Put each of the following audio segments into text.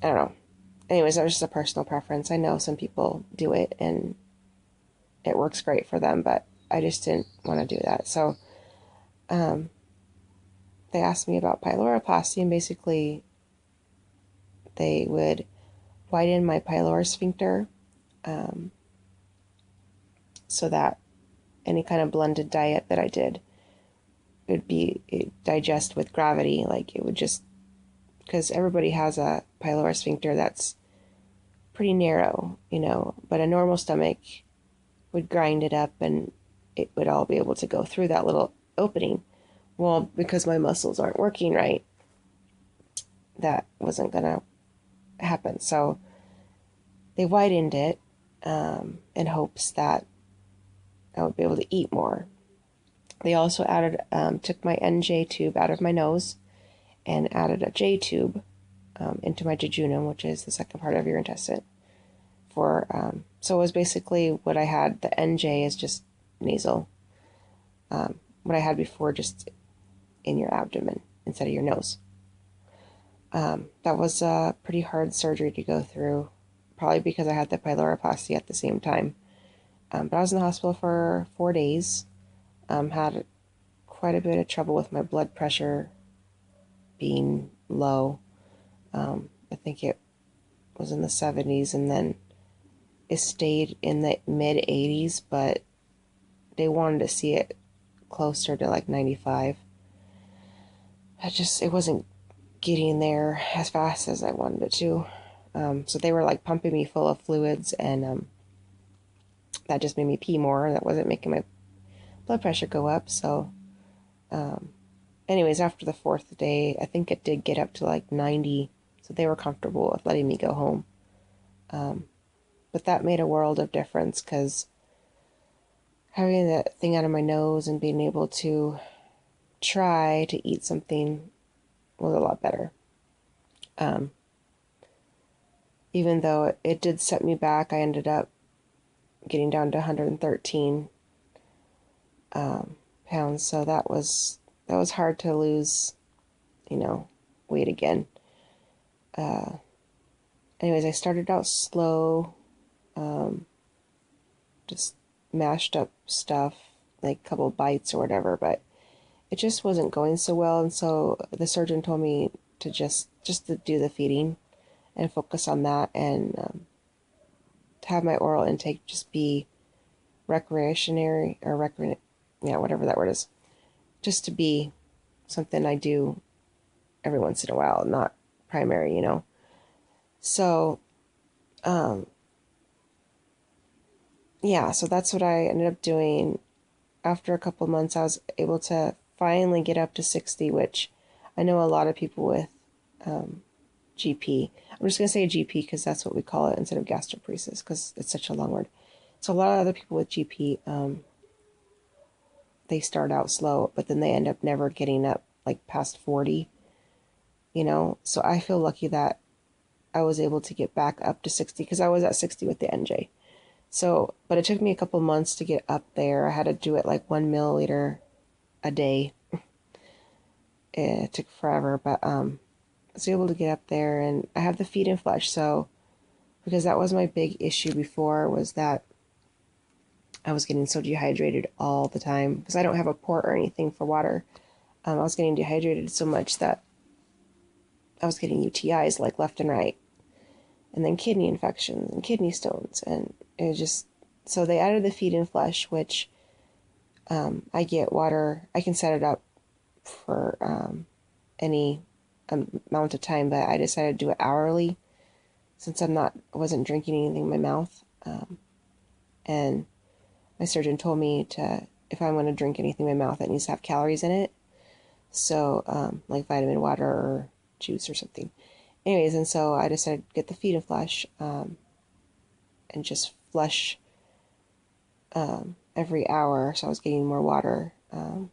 I don't know. Anyways, that was just a personal preference. I know some people do it and it works great for them, but I just didn't want to do that. So um, they asked me about pyloroplasty, and basically they would widen my pylorus sphincter um, so that any kind of blended diet that I did would be digest with gravity. Like it would just, because everybody has a pylorus sphincter that's pretty narrow, but a normal stomach would grind it up and it would all be able to go through that little opening. Well, because my muscles aren't working right, that wasn't going to happen. So they widened it in hopes that I would be able to eat more. They also took my NJ tube out of my nose and added a J tube into my jejunum, which is the second part of your intestine. So it was basically what I had. The NJ is just nasal. What I had before, just in your abdomen instead of your nose. That was a pretty hard surgery to go through, probably because I had the pyloroplasty at the same time. But I was in the hospital for 4 days. Had quite a bit of trouble with my blood pressure being low. I think it was in the 70s, and then it stayed in the mid 80s, but they wanted to see it closer to like 95. It wasn't getting there as fast as I wanted it to. So they were like pumping me full of fluids, and that just made me pee more. That wasn't making my blood pressure go up. So, um, anyways, after the fourth day, I think it did get up to like 90. So they were comfortable with letting me go home. Um, but that made a world of difference because having that thing out of my nose and being able to try to eat something was a lot better. Um, Even though it did set me back, I ended up getting down to 113 pounds. So that was hard to lose, you know, weight again. Uh, Anyways, I started out slow, um, just mashed up stuff, like a couple bites or whatever, but it just wasn't going so well. And so the surgeon told me to just to do the feeding and focus on that, and to have my oral intake just be recreationary or yeah, whatever that word is, just to be something I do every once in a while, not primary. So, um, yeah, so that's what I ended up doing. After a couple of months, I was able to finally get up to 60, which I know a lot of people with um, GP. I'm just going to say GP because that's what we call it instead of gastroparesis because it's such a long word. So a lot of other people with GP, they start out slow, but then they end up never getting up like past 40. So I feel lucky that I was able to get back up to 60 because I was at 60 with the NJ. So, but it took me a couple months to get up there. I had to do it like 1 milliliter a day. It took forever, but I was able to get up there, and I have the feed and flush. So, because that was my big issue before, was that I was getting so dehydrated all the time because I don't have a port or anything for water. I was getting dehydrated so much that I was getting UTIs like left and right, and then kidney infections and kidney stones, and it just so they added the feed and flush, which I get water. I can set it up for any amount of time, but I decided to do it hourly since I wasn't drinking anything in my mouth. And my surgeon told me if I'm going to drink anything in my mouth, it needs to have calories in it. So, like vitamin water or juice or something. Anyways, and so I decided to get the feed and flush, and just flush every hour. So I was getting more water. So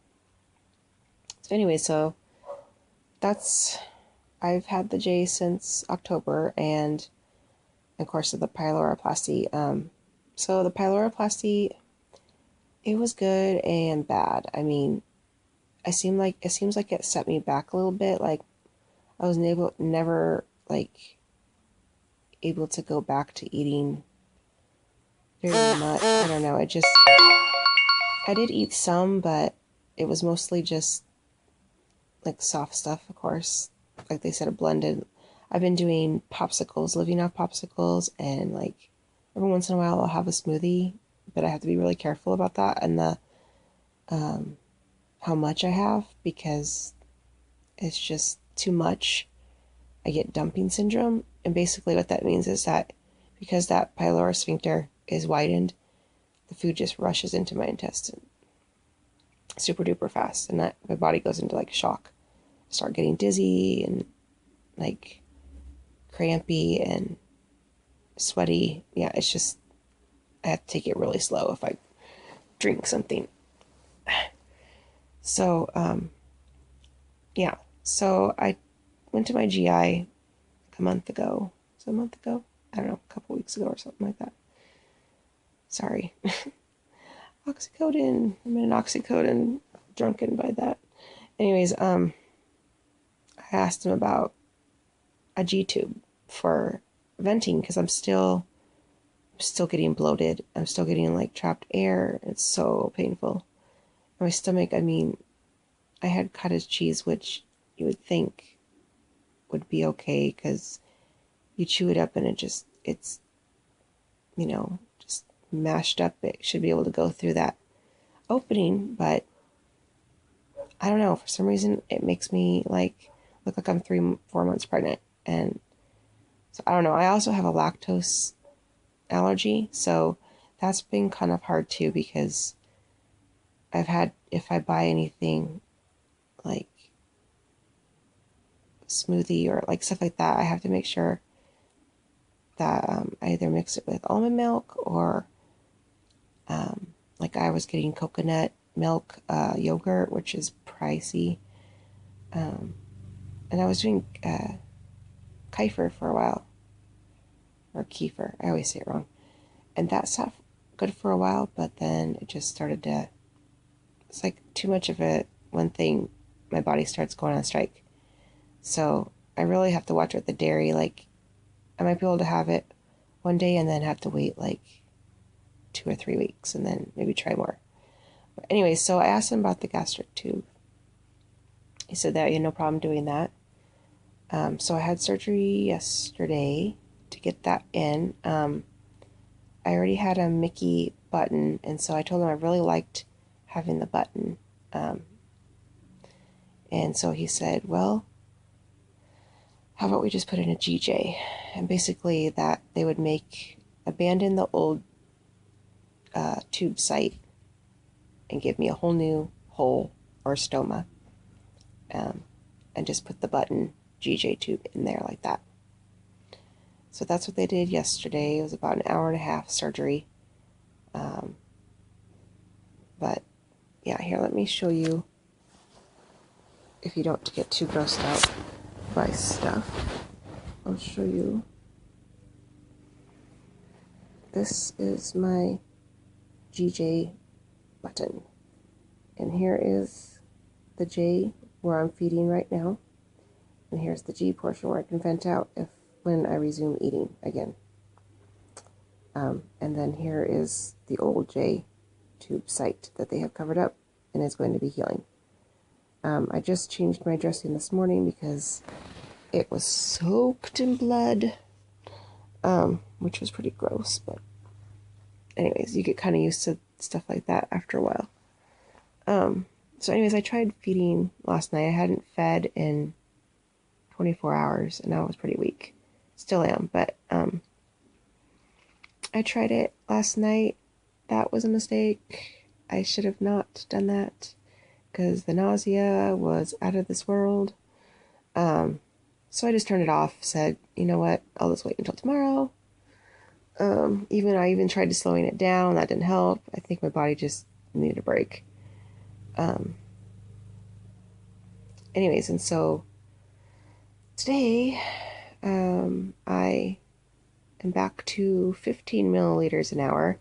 anyway, so that's I've had the J since October, and of course the pyloroplasty. So the pyloroplasty, it was good and bad. I mean, it seems like it set me back a little bit. Like I was never like able to go back to eating very much. I don't know. I did eat some, but it was mostly just like soft stuff, of course. Like they said, a blended. I've been doing popsicles, living off popsicles, and like every once in a while I'll have a smoothie, but I have to be really careful about that and the um, how much I have because it's just too much. I get dumping syndrome, and basically what that means is that because that pylorus sphincter is widened, the food just rushes into my intestine super duper fast, and that my body goes into like shock. I start getting dizzy and like crampy and sweaty. Yeah, it's just I have to take it really slow if I drink something. So yeah, so I went to my GI a month ago. So a month ago, I don't know, a couple weeks ago or something like that. Sorry. Oxycodone. I'm in an oxycodone drunken by that. Anyways, I asked him about a G tube for venting because I'm still getting bloated. I'm still getting like trapped air. It's so painful. My stomach, I mean, I had cottage cheese, which you would think would be okay because you chew it up and it's, just mashed up. It should be able to go through that opening, but I don't know. For some reason, it makes me like look like I'm 4 months pregnant. And so I don't know. I also have a lactose allergy, so that's been kind of hard too because if I buy anything like smoothie or like stuff like that, I have to make sure that I either mix it with almond milk or like I was getting coconut milk yogurt, which is pricey. Um, and I was doing kefir for a while, or kefir. I always say it wrong. And that stuff good for a while, but then it just started to. It's like too much of it. One thing, my body starts going on strike. So I really have to watch with the dairy. Like I might be able to have it one day and then have to wait like 2 or 3 weeks and then maybe try more. But anyway, so I asked him about the gastric tube. He said that he had no problem doing that. So I had surgery yesterday to get that in. I already had a Mickey button, and so I told him I really liked having the button. And so he said, well, how about we just put in a GJ? And basically that they would abandon the old tube site and give me a whole new hole or stoma, and just put the button GJ tube in there like that. So that's what they did yesterday. It was about an hour and a half surgery. But yeah, here, let me show you if you don't get too grossed out by stuff. I'll show you. This is my GJ button. And here is the J where I'm feeding right now. And here's the G portion where I can vent out when I resume eating again. And then here is the old J tube site that they have covered up and is going to be healing. I just changed my dressing this morning because it was soaked in blood, which was pretty gross. But anyways, you get kind of used to stuff like that after a while. So anyways, I tried feeding last night. I hadn't fed in 24 hours, and I was pretty weak. Still am, but I tried it last night. That was a mistake. I should have not done that because the nausea was out of this world. So I just turned it off, said, you know what, I'll just wait until tomorrow. I even tried to slowing it down. That didn't help. I think my body just needed a break. Anyways, and so today, I am back to 15 milliliters an hour.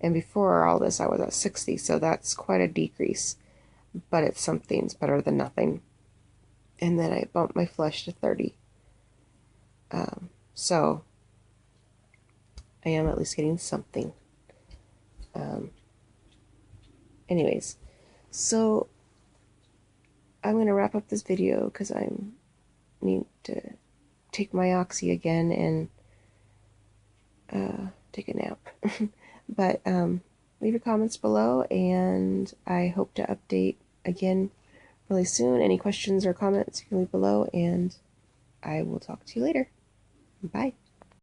And before all this, I was at 60, so that's quite a decrease. But it's something. It's better than nothing. And then I bumped my flush to 30. So I am at least getting something. Anyways, so I'm going to wrap up this video because I need to take my oxy again and take a nap. But leave your comments below, and I hope to update again really soon. Any questions or comments you can leave below, and I will talk to you later. Bye.